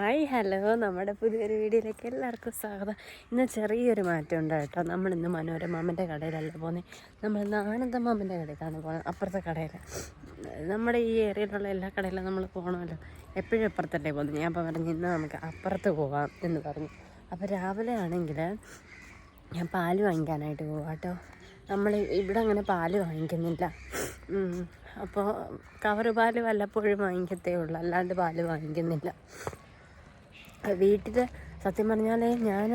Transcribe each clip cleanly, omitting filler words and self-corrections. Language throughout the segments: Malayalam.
ഹായ് ഹലോ, നമ്മുടെ പുതിയൊരു വീഡിയോയിലേക്ക് എല്ലാവർക്കും സ്വാഗതം. ഇന്ന് ചെറിയൊരു മാറ്റം ഉണ്ട് കേട്ടോ. നമ്മളിന്ന് മനോരമാമൻ്റെ കടയിലല്ല പോകുന്നത്, നമ്മൾ ആനന്ദമാമൻ്റെ കടയിലാണ് പോകുന്നത്. അപ്പുറത്തെ കടയിൽ, നമ്മുടെ ഈ ഏരിയയിലുള്ള എല്ലാ കടയിലും നമ്മൾ പോകണമല്ലോ, എപ്പോഴും അപ്പുറത്തല്ലേ പോകുന്നത്. ഞാൻ അപ്പോൾ പറഞ്ഞു ഇന്ന് നമുക്ക് അപ്പുറത്ത് പോകാം എന്ന് പറഞ്ഞു. അപ്പോൾ രാവിലെ ആണെങ്കിൽ ഞാൻ പാല് വാങ്ങിക്കാനായിട്ട് പോകാം കേട്ടോ. നമ്മൾ ഇവിടെ അങ്ങനെ പാല് വാങ്ങിക്കുന്നില്ല. അപ്പോൾ കവറ് പാല് വല്ലപ്പോഴും വാങ്ങിക്കത്തേ ഉള്ളൂ, അല്ലാണ്ട് പാല് വാങ്ങിക്കുന്നില്ല. വീട്ടിൽ സത്യം പറഞ്ഞാൽ ഞാൻ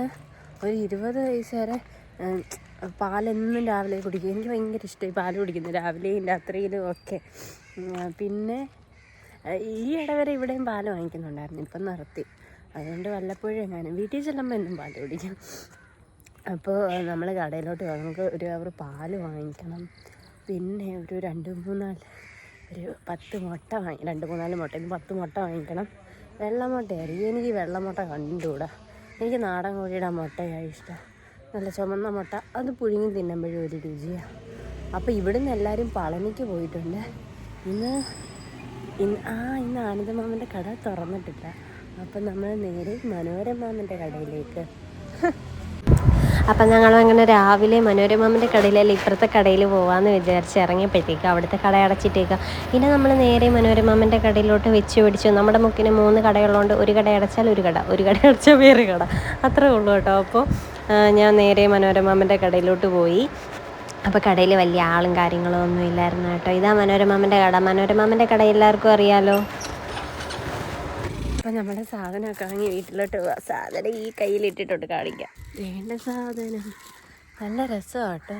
ഒരു 20 വയസ്സ് വരെ പാലെന്നും രാവിലെ കുടിക്കും. എനിക്ക് ഭയങ്കര ഇഷ്ടമായി പാല് കുടിക്കുന്നത്, രാവിലെയും രാത്രിയിലും ഒക്കെ. പിന്നെ ഈ ഇടവരെ ഇവിടെയും പാല് വാങ്ങിക്കുന്നുണ്ടായിരുന്നു, ഇപ്പം നിർത്തി. അതുകൊണ്ട് വല്ലപ്പോഴും എങ്ങാനും വീട്ടിൽ ചെല്ലുമ്പോൾ എന്നും പാല് കുടിക്കും. അപ്പോൾ നമ്മൾ കടയിലോട്ട് പോകാം. നമുക്ക് ഒരു കവർ പാല് വാങ്ങിക്കണം. പിന്നെ ഒരു 10 മുട്ട 2-3-4 മുട്ട, ഇന്ന് 10 മുട്ട വാങ്ങിക്കണം. വെള്ളമുട്ടയായിരിക്കും. എനിക്ക് വെള്ളമുട്ട കണ്ടുകൂടാ. എനിക്ക് നാടൻ കോഴിയുടെ മുട്ടയാണ് ഇഷ്ടം, നല്ല ചുമന്ന മുട്ട. അത് പുഴുങ്ങി തിന്നുമ്പോഴും ഒരു രുചിയാണ്. അപ്പോൾ ഇവിടുന്ന് എല്ലാവരും പളനിക്ക് പോയിട്ടുണ്ട്. ഇന്ന് ആനന്ദമാമൻ്റെ കട തുറന്നിട്ടില്ല. അപ്പം നമ്മൾ നേരെ മനോരമാമൻ്റെ കടയിലേക്ക്. അപ്പം ഞങ്ങൾ അങ്ങനെ രാവിലെ മനോരമാമൻ്റെ കടയിലല്ല ഇപ്പുറത്തെ കടയിൽ പോകാമെന്ന് വിചാരിച്ച് ഇറങ്ങിയപ്പോഴത്തേക്ക് അവിടുത്തെ കട അടച്ചിട്ടേക്കുക. പിന്നെ നമ്മൾ നേരെ മനോരമാമൻ്റെ കടയിലോട്ട് വെച്ച് പിടിച്ചു. നമ്മുടെ മുക്കിന് 3 കടകളുണ്ട്. ഒരു കട അടച്ചാൽ ഒരു കട അടച്ചാൽ വേറെ കട, അത്രേ ഉള്ളൂ കേട്ടോ. അപ്പോൾ ഞാൻ നേരെ മനോരമാമൻ്റെ കടയിലോട്ട് പോയി. അപ്പോൾ കടയിൽ വലിയ ആളും കാര്യങ്ങളും ഒന്നും ഇല്ലായിരുന്നു കേട്ടോ. ഇതാ മനോരമാമൻ്റെ കട. മനോരമാമൻ്റെ കട എല്ലാവർക്കും അറിയാലോ. അപ്പം നമ്മുടെ സാധനമൊക്കെ വാങ്ങി വീട്ടിലോട്ട് പോവാം. സാധനം ഈ കയ്യിലിട്ടിട്ടോട്ട് കാണിക്കാം. വേണ്ട സാധനം നല്ല രസമാണ് കേട്ടോ.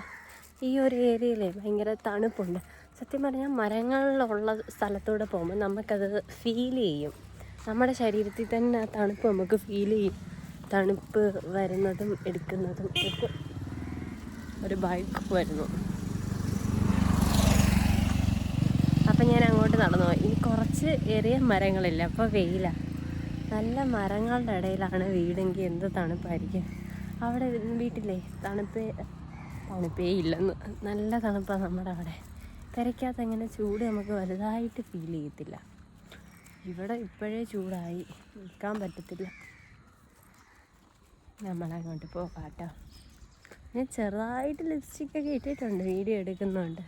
ഈ ഒരു ഏരിയയിലേ ഭയങ്കര തണുപ്പുണ്ട്. സത്യം പറഞ്ഞാൽ മരങ്ങളിലുള്ള സ്ഥലത്തൂടെ പോകുമ്പോൾ നമുക്കത് ഫീൽ ചെയ്യും. നമ്മുടെ ശരീരത്തിൽ തന്നെ ആ തണുപ്പ് നമുക്ക് ഫീൽ ചെയ്യും. തണുപ്പ് വരുന്നതും എടുക്കുന്നതും ഒക്കെ. ഒരു ബൈക്ക് വരുന്നു. അപ്പം ഞാൻ അങ്ങോട്ട് നടന്നു പോയി. ഇനി കുറച്ച് ഏറിയ മരങ്ങളില്ല, അപ്പോൾ വെയിലാണ്. നല്ല മരങ്ങളുടെ ഇടയിലാണ് വീടെങ്കിൽ എന്ത് തണുപ്പായിരിക്കും. അവിടെ വീട്ടിലേ തണുപ്പേ ഇല്ലെന്ന്. നല്ല തണുപ്പാണ് നമ്മുടെ അവിടെ. പെരയ്ക്കകത്ത് അങ്ങനെ ചൂട് നമുക്ക് വലുതായിട്ട് ഫീൽ ചെയ്യത്തില്ല. ഇവിടെ ഇപ്പോഴേ ചൂടായി, നിൽക്കാൻ പറ്റത്തില്ല. നമ്മളങ്ങോട്ട് പോകാട്ടോ. ഞാൻ ചെറുതായിട്ട് ലിപ്സ്റ്റിക്കൊക്കെ ഇട്ടിട്ടുണ്ട്, വീഡിയോ എടുക്കുന്നുണ്ട്.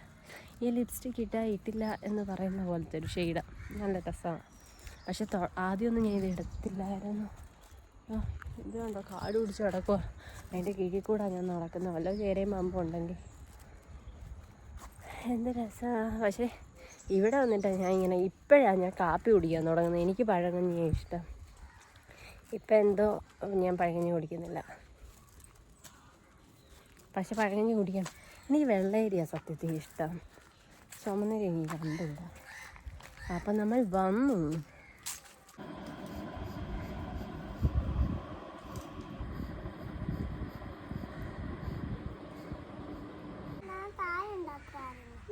ഈ ലിപ്സ്റ്റിക്ക് ഇട്ടില്ല എന്ന് പറയുന്ന പോലത്തെ ഒരു ഷെയ്ഡാണ്, നല്ല രസമാണ്. പക്ഷെ ആദ്യമൊന്നും ഞാൻ ഇത് എടുത്തില്ലായിരുന്നു. ഇത് കണ്ടോ, കാട് പിടിച്ച് കിടക്കുക. അതിൻ്റെ കീഴിൽ കൂടെ ഞാൻ നടക്കുന്ന വല്ല ചേരയും പാമ്പും ഉണ്ടെങ്കിൽ എന്ത് രസമാണ്. പക്ഷേ ഇവിടെ വന്നിട്ടാണ് ഇപ്പോഴാണ് ഞാൻ കാപ്പി കുടിക്കാൻ തുടങ്ങുന്നത്. എനിക്ക് പഴങ്കഞ്ഞിയാണ് ഇഷ്ടം. ഇപ്പം എന്തോ ഞാൻ പഴങ്കഞ്ഞി കുടിക്കുന്നില്ല. പക്ഷെ പഴങ്കഞ്ഞി കുടിക്കണം. എനിക്ക് വെള്ളയരിയാണ് സത്യത്തിൽ ഇഷ്ടം, ചുമന്ന കഞ്ഞി കണ്ടില്ല. അപ്പം നമ്മൾ വന്നു.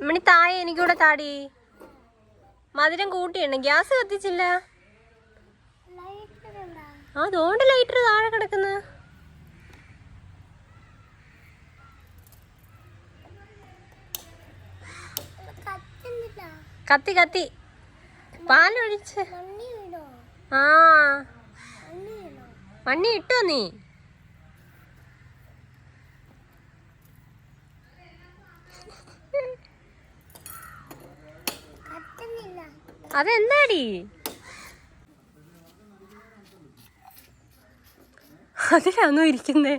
മണി താഴെ എനിക്കൂടെ താടി. മധുരം കൂട്ടിയുണ്ട്, ഗ്യാസ് കത്തിച്ചില്ല. അതുകൊണ്ട് ലൈറ്റർ താഴെ കിടക്കുന്നു. കത്തി പാലൊഴിച്ച്. ആ മണ്ണി ഇട്ടോ നീ? അതെന്താടി? അതിലാണോ ഇരിക്കുന്നേ?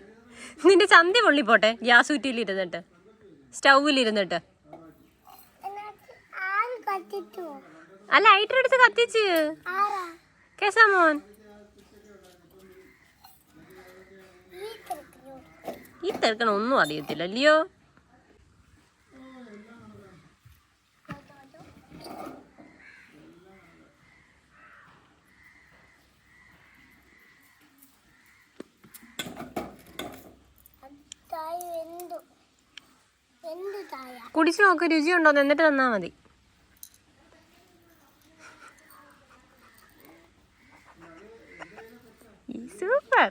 നിന്റെ ചന്തി പൊള്ളിപ്പോട്ടെ. ഗ്യാസ് കുറ്റിയിലിരുന്നിട്ട്, സ്റ്റൗവിലിരുന്നിട്ട്. ആ ലൈറ്റർ എടുത്ത് കത്തിച്ച് കേസാമോൻ. ഈ തിരക്കണ ഒന്നും അറിയത്തില്ല അല്ലയോ. കുടിച്ചു നോക്ക്, രുചിയുണ്ടോന്ന്, എന്നിട്ട് തന്നാ മതി. സൂപ്പർ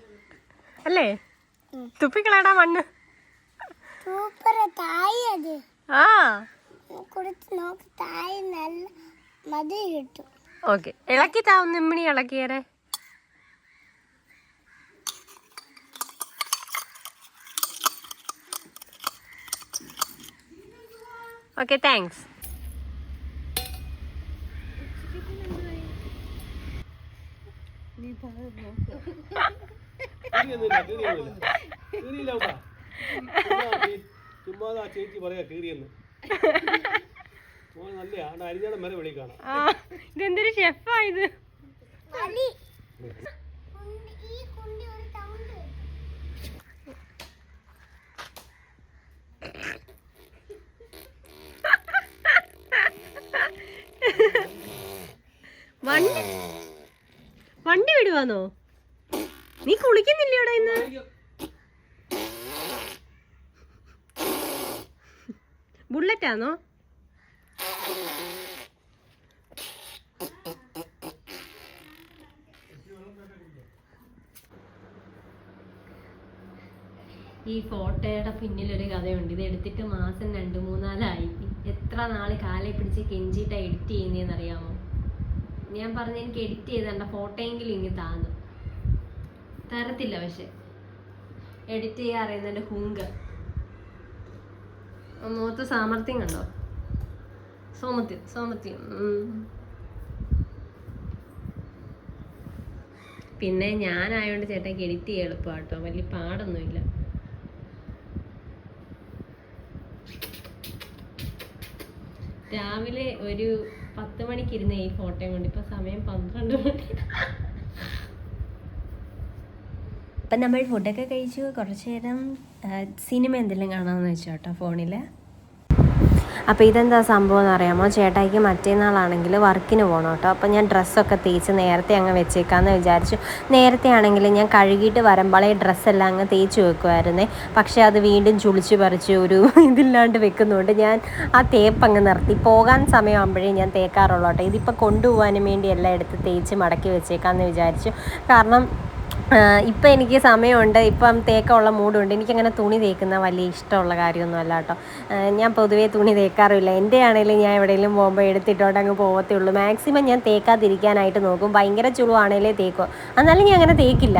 അല്ലേ? തുപ്പിക്കളടാ മണ്ണ്. ആ ഓക്കെ, ഇളക്കി താവുന്ന ഇമ്മിണി ഇളക്കിയേരെ. Okay thanks. ഇതെന്തൊരു ഷെഫാ ഇത്. വണ്ടി വിടുവാന്നോ? നീ കുളിക്കുന്നില്ലയോടാ ഇന്ന്? ബുള്ളറ്റാണോ? ഈ ഫോട്ടോയുടെ പിന്നിലൊരു കഥയുണ്ട്. ഇത് എടുത്തിട്ട് മാസം 2-3 എത്ര നാൾ കാലെ പിടിച്ച് കെഞ്ചിട്ടാ എഡിറ്റ് ചെയ്യുന്നതെന്ന് അറിയാമോ? ഞാൻ പറഞ്ഞ എനിക്ക് എഡിറ്റ് ചെയ്തണ്ട ഫോട്ടോയെങ്കിലും ഇങ്ങ് താന്നു തരത്തില്ല. പക്ഷെ എഡിറ്റ് ചെയ്യാൻ അറിയുന്നതിന്റെ ഹുങ്ക്. മുഖത്ത് സാമർത്ഥ്യം കണ്ടോ? സോമത്യം. പിന്നെ ഞാനായോണ്ട് ചേട്ടാക്ക് എഡിറ്റ് ചെയ്യാൻ എളുപ്പമാട്ടോ, വലിയ പാടൊന്നുമില്ല. രാവിലെ ഒരു 10 മണിക്ക് ഇരുന്ന ഈ ഫോട്ടോയും കൊണ്ട് ഇപ്പൊ സമയം 12 മണി. അപ്പം നമ്മൾ ഫുഡൊക്കെ കഴിച്ചു. കുറച്ച് നേരം സിനിമ എന്തെങ്കിലും കാണാമെന്ന് വെച്ചു കേട്ടോ ഫോണിൽ. അപ്പോൾ ഇതെന്താ സംഭവം എന്ന് അറിയാമോ? ചേട്ടായിക്ക് മറ്റേന്നാളാണെങ്കിൽ വർക്കിന് പോകണം കേട്ടോ. അപ്പോൾ ഞാൻ ഡ്രസ്സൊക്കെ തേച്ച് നേരത്തെ അങ്ങ് വെച്ചേക്കാമെന്ന് വിചാരിച്ചു. നേരത്തെ ആണെങ്കിൽ ഞാൻ കഴുകിയിട്ട് വരുമ്പോഴേ ഡ്രസ്സെല്ലാം അങ്ങ് തേച്ച് വെക്കുമായിരുന്നേ. പക്ഷേ അത് വീണ്ടും ചുളിച്ച് പറിച്ച് ഒരു ഇതില്ലാണ്ട് വെക്കുന്നതുകൊണ്ട് ഞാൻ ആ തേപ്പ് അങ്ങ് നിർത്തി. പോകാൻ സമയമാകുമ്പോഴേ ഞാൻ തേക്കാറുള്ളൂ കേട്ടോ. ഇതിപ്പോൾ കൊണ്ടുപോകാനും വേണ്ടി എല്ലാം എടുത്ത് തേച്ച് മടക്കി വെച്ചേക്കാമെന്ന് വിചാരിച്ചു. കാരണം ഇപ്പം എനിക്ക് സമയമുണ്ട്, ഇപ്പം തേക്കമുള്ള മൂഡുണ്ട്. എനിക്കങ്ങനെ തുണി തേക്കുന്ന വലിയ ഇഷ്ടമുള്ള കാര്യമൊന്നുമല്ല കേട്ടോ. ഞാൻ പൊതുവേ തുണി തേക്കാറില്ല. എൻ്റെ ആണെങ്കിലും ഞാൻ എവിടെയെങ്കിലും പോകുമ്പോൾ എടുത്തിട്ടോണ്ട് അങ്ങ് പോകത്തേ ഉള്ളൂ. മാക്സിമം ഞാൻ തേക്കാതിരിക്കാനായിട്ട് നോക്കും. ഭയങ്കര ചുളുവാണേലേ തേക്കും, എന്നാലും ഞാൻ അങ്ങനെ തേക്കില്ല.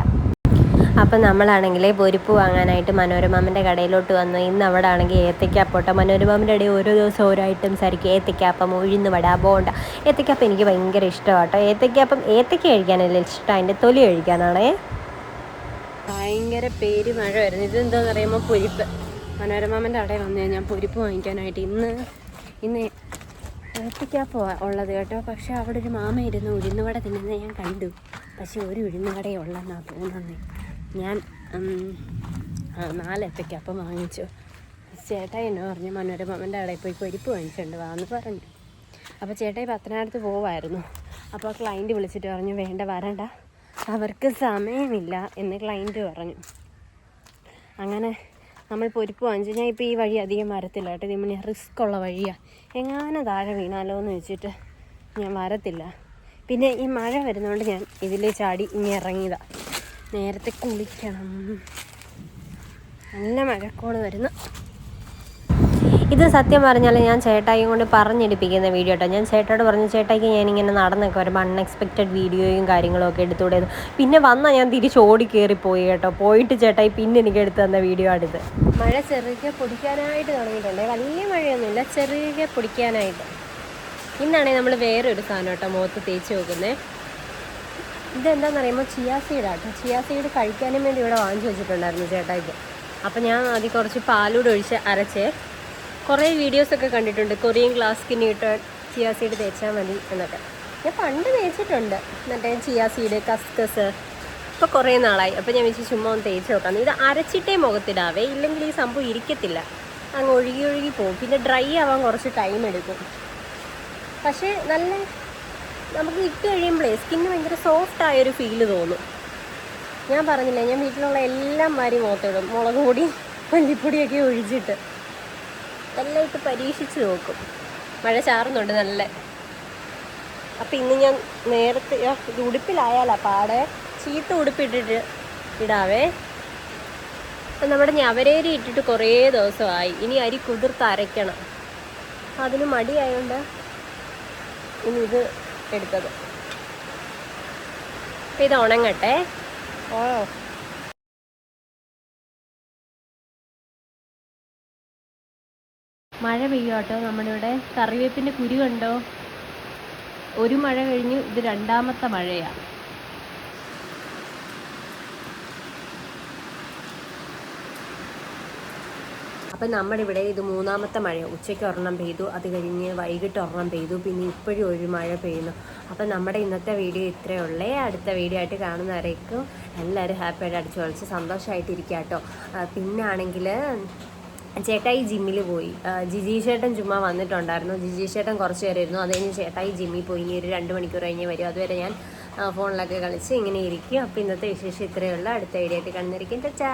അപ്പം നമ്മളാണെങ്കിൽ പൊരിപ്പ് വാങ്ങാനായിട്ട് മനോരമാമൻ്റെ കടയിലോട്ട് വന്നു. ഇന്ന് അവിടെ ആണെങ്കിൽ ഏത്തയ്ക്കാപ്പോട്ടെ. മനോരമാമൻ്റെ ഇടയിൽ ഓരോ ദിവസം ഓരോ ഐറ്റംസ് ആയിരിക്കും. ഏത്തയ്ക്കാപ്പം, ഉഴുന്നുവട, ബോണ്ട. ഏത്തയ്ക്കാപ്പം എനിക്ക് ഭയങ്കര ഇഷ്ടമാണ് കേട്ടോ. ഏത്തയ്ക്ക കഴിക്കാനല്ലേ ഇഷ്ടം, അതിൻ്റെ തൊലി കഴിക്കാനാണേ. ഭയങ്കര മഴ വരുന്നു. ഇതെന്താണെന്ന് അറിയുമ്പോൾ പൊരിപ്പ്. മനോരമാമൻ്റെ കടയിൽ വന്നു ഞാൻ പൊരിപ്പ് വാങ്ങിക്കാനായിട്ട്. ഇന്ന് ഏത്തയ്ക്കാപ്പോ ഉള്ളത് കേട്ടോ. പക്ഷെ അവിടെ ഒരു മാമ ഇരുന്ന് ഉഴുന്നുവട തിന്നുന്നത് ഞാൻ കണ്ടു. പക്ഷെ ഒരു ഉഴുന്നുവടയേ ഉള്ളെന്നാണ് തോന്നുന്നത്. ഞാൻ 4 ഏത്തയ്ക്കാപ്പം വാങ്ങിച്ചു. ചേട്ടായി എന്നെ പറഞ്ഞു മനോരമാമൻ്റെ കടയിൽ പോയി പൊരിപ്പ് വാങ്ങിച്ചുകൊണ്ട് വാന്ന് പറഞ്ഞു. അപ്പോൾ ചേട്ടായി പത്തനാപുരത്ത് പോവായിരുന്നു. അപ്പോൾ ക്ലൈൻറ്റ് വിളിച്ചിട്ട് പറഞ്ഞു വേണ്ട വരണ്ട, അവർക്ക് സമയമില്ല എന്ന് ക്ലൈൻറ്റ് പറഞ്ഞു. അങ്ങനെ നമ്മൾ പൊരിപ്പ് വാങ്ങിച്ചു. ഞാൻ ഇപ്പോൾ ഈ വഴി അധികം വരത്തില്ല കേട്ടോ. ഇത് റിസ്ക് ഉള്ള വഴിയാണ്. എങ്ങാനും താഴെ വീണാലോ എന്ന് വെച്ചിട്ട് ഞാൻ വരത്തില്ല. പിന്നെ ഈ മഴ വരുന്നതുകൊണ്ട് ഞാൻ ഇതിൽ ചാടി ഇനി ഇറങ്ങിയതാണ്. നേരത്തെ കുളിക്കണം. നല്ല മഴക്കോള് വരുന്നു. ഇത് സത്യം പറഞ്ഞാൽ ഞാൻ ചേട്ടായിയും കൊണ്ട് പറഞ്ഞെടുപ്പിക്കുന്ന വീഡിയോ കേട്ടോ. ഞാൻ ചേട്ടായോട് പറഞ്ഞു, ചേട്ടായിക്ക് ഞാനിങ്ങനെ നടന്നൊക്കെ വരുമ്പോൾ അൺഎക്സ്പെക്റ്റഡ് വീഡിയോയും കാര്യങ്ങളും ഒക്കെ എടുത്തുകൂടെയത്. പിന്നെ വന്നാൽ ഞാൻ തിരിച്ച് ഓടി കയറിപ്പോയി കേട്ടോ. പോയിട്ട് ചേട്ടായി പിന്നെ എനിക്ക് എടുത്തു തന്ന വീഡിയോ ആണിത്. മഴ ചെറുകെ പൊടിക്കാനായിട്ട് തുടങ്ങിയിട്ടുണ്ട്. വലിയ മഴയൊന്നുമില്ല, ചെറുകെ പൊടിക്കാനായിട്ട്. ഇന്നാണെങ്കിൽ നമ്മൾ വേറൊരു സാധനം കേട്ടോ മുഖത്ത് തേച്ച് വെക്കുന്നത്. ഇതെന്താണെന്ന് പറയുമ്പോൾ ചിയാ സീഡാട്ടോ. ചിയാ സീഡ് കഴിക്കാനും വേണ്ടി ഇവിടെ വാങ്ങിച്ചു വെച്ചിട്ടുണ്ടായിരുന്നു ചേട്ടായിക്ക്. അപ്പം ഞാൻ അതിൽ കുറച്ച് പാലൂടെ ഒഴിച്ച് അരച്ചേ. കുറേ വീഡിയോസൊക്കെ കണ്ടിട്ടുണ്ട്, കൊറിയൻ ഗ്ലാസ് സ്കിന്നിട്ട് ചിയാ സീഡ് തേച്ചാൽ മതി എന്നൊക്കെ. ഞാൻ പണ്ട് തേച്ചിട്ടുണ്ട് മറ്റേ ചിയാ സീഡ്, കസ്കസ്. ഇപ്പോൾ കുറേ നാളായി. അപ്പോൾ ഞാൻ വെച്ച് ചുമ്മാ ഒന്ന് തേച്ച് നോക്കാം. ഇത് അരച്ചിട്ടേ മുഖത്തിടാവേ, ഇല്ലെങ്കിൽ ഈ സംഭവം ഇരിക്കത്തില്ല, അങ്ങ് ഒഴുകി പോകും. പിന്നെ ഡ്രൈ ആവാൻ കുറച്ച് ടൈം എടുക്കും. പക്ഷേ നല്ല നമുക്ക് ഇട്ട് കഴിയുമ്പോഴേ സ്കിന്ന് ഭയങ്കര സോഫ്റ്റായൊരു ഫീല് തോന്നും. ഞാൻ പറഞ്ഞില്ലേ, ഞാൻ വീട്ടിലുള്ള എല്ലാം മാറി മുഖത്തിടും. മുളക് പൊടി, മല്ലിപ്പൊടിയൊക്കെ ഒഴിച്ചിട്ട് എല്ലാം ഇട്ട് പരീക്ഷിച്ച് നോക്കും. മഴ ചാറുന്നുണ്ട് നല്ല. അപ്പം ഇന്ന് ഞാൻ നേരത്തെ ഇത് ഉടുപ്പിലായാലാ പാടെ, ചീത്ത ഉടുപ്പിട്ടിട്ട് ഇടാവേ. അപ്പം നമ്മുടെ ഞവരേരി ഇട്ടിട്ട് കുറേ ദിവസമായി. ഇനി അരി കുതിർത്ത് അരയ്ക്കണം. അതിന് മടിയായതുകൊണ്ട് ഇനി ഇത് എടുത്തത്. ഇത് ഉണങ്ങട്ടെ. മഴ പെയ്യാട്ടോ. നമ്മുടെ ഇവിടെ കറിവേപ്പിൻ്റെ കുരു കണ്ടോ? ഒരു മഴ കഴിഞ്ഞു, ഇത് രണ്ടാമത്തെ മഴയാണ്. അപ്പം നമ്മുടെ ഇവിടെ ഇത് മൂന്നാമത്തെ മഴ. ഉച്ചയ്ക്ക് ഒരെണ്ണം പെയ്തു, അത് കഴിഞ്ഞ് വൈകിട്ട് ഒരെണ്ണം പെയ്തു, പിന്നെ ഇപ്പോഴും ഒരു മഴ പെയ്യുന്നു. അപ്പം നമ്മുടെ ഇന്നത്തെ വീഡിയോ ഇത്രയേ ഉള്ളേ. അടുത്ത വീഡിയോ ആയിട്ട് കാണുന്നവരേക്കും എല്ലാവരും ഹാപ്പിയായിട്ട് അടിച്ചു കളിച്ച് സന്തോഷമായിട്ടിരിക്കുക കേട്ടോ. പിന്നാണെങ്കിൽ ചേട്ടായി ജിമ്മിൽ പോയി. ജിജി ചേട്ടൻ ചുമ്മാ വന്നിട്ടുണ്ടായിരുന്നു. ജിജി ചേട്ടൻ കുറച്ച് നേരം ഇരുന്നു. അത് കഴിഞ്ഞ് ചേട്ടായി ജിമ്മിൽ പോയി. ഇനി ഒരു 2 മണിക്കൂർ കഴിഞ്ഞ് വരും. അതുവരെ ഞാൻ ഫോണിലൊക്കെ കളിച്ച് ഇങ്ങനെ ഇരിക്കും. അപ്പോൾ ഇന്നത്തെ വിശേഷം ഇത്രയേ ഉള്ളൂ. അടുത്ത വീഡിയോ ആയിട്ട് കാണുന്നതായിരിക്കും. ചാ.